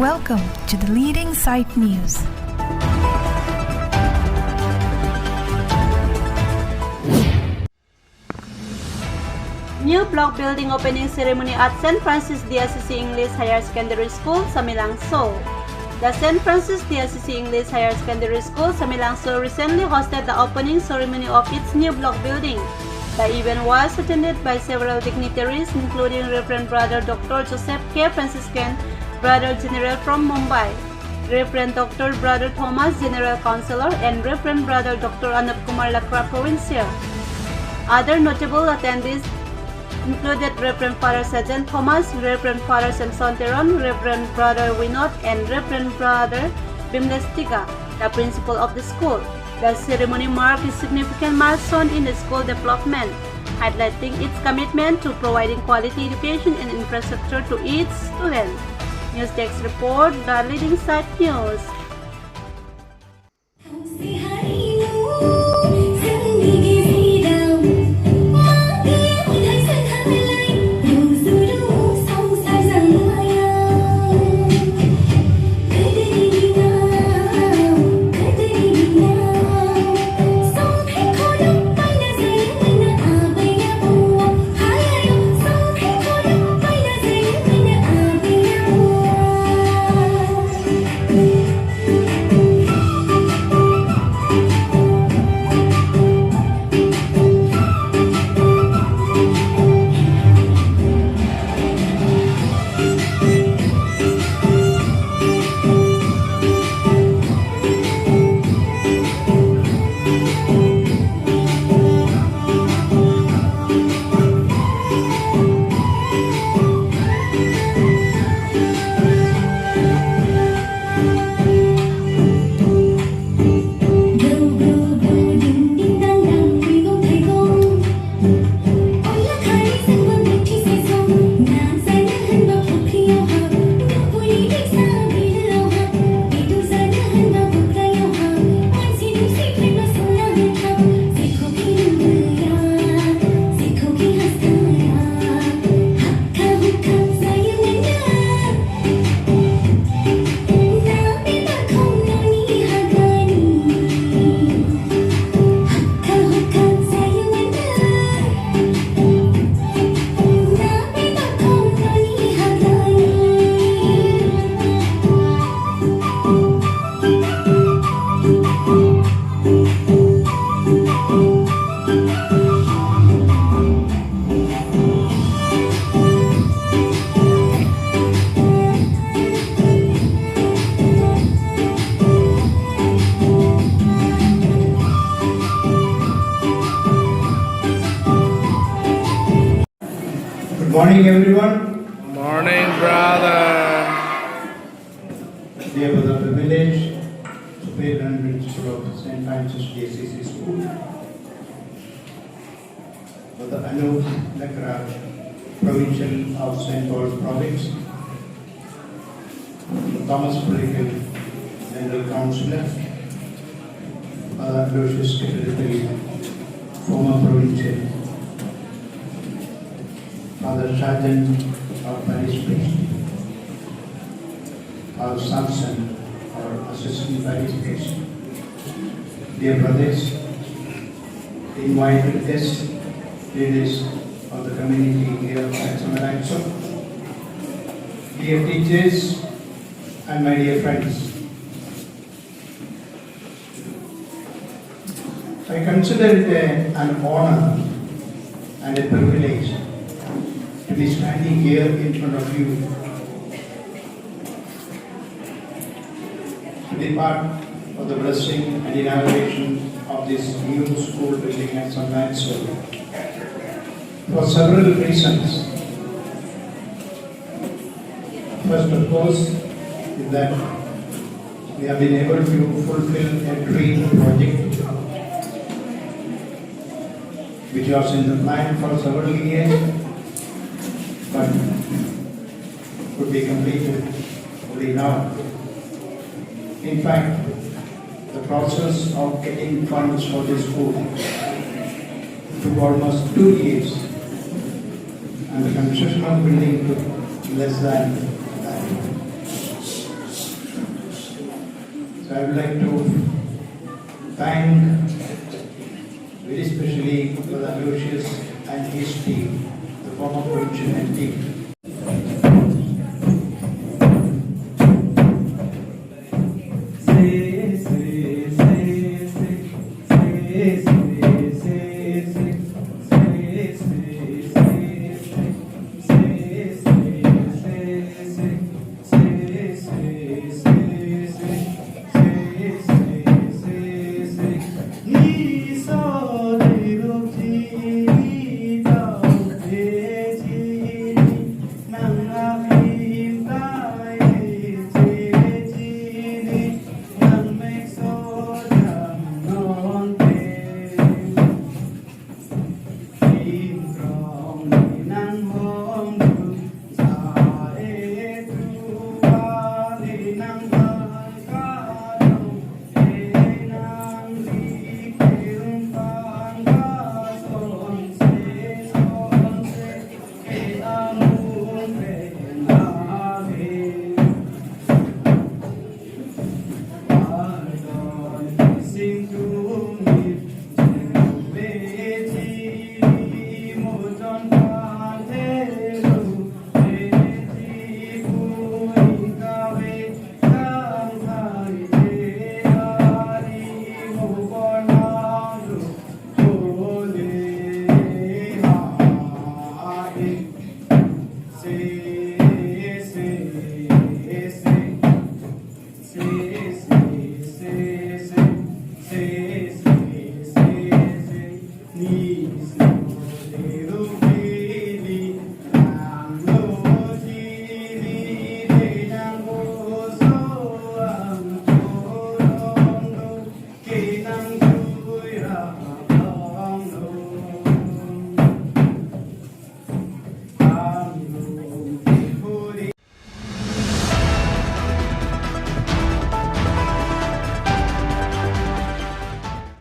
Welcome to the Leading Site News. New block building opening ceremony at St. Francis DSCC English Higher Secondary School, Samilangso. The St. Francis DSCC English Higher Secondary School, Samilangso recently hosted the opening ceremony of its new block building. The event was attended by several dignitaries, including Reverend Brother Dr. Joseph K. Franciscan, Brother General from Mumbai, Reverend Dr. Brother Thomas, General Councillor, and Reverend Brother Dr. Anup Kumar Lakra, Provincial. Other notable attendees included Reverend Father Sergeant Thomas, Reverend Father Samson Teron, Reverend Brother Winod, and Reverend Brother Bimles Tiga, the principal of the school. The ceremony marked a significant milestone in the school development, highlighting its commitment to providing quality education and infrastructure to its students. News Desk report, the Leading Site News. Good morning, everyone. Morning, brother. Dear brother of the village, Superior and Principal of St. Francis DSCC School, Brother Anup Lakra, Provincial of St. Paul's Province, Thomas Political General Councillor, Father Lucius Secretary, former Provincial, Father Sergeant of Parish Priest, Father Samson, our Assistant Parish Priest. Dear brothers, invited guests, leaders of the community here at Samilangso, dear teachers, and my dear friends. I consider it an honor and a privilege to be standing here in front of you to be part of the blessing and inauguration of this new school building at Samilangso for several reasons. First, of course, is that we have been able to fulfill a dream project which was in the plan for several years, but could be completed only now. In fact, the process of getting funds for this school took almost 2 years, and the construction of building took less than that. I would like to thank very especially Brother Lucius and his team, the former provincial and team.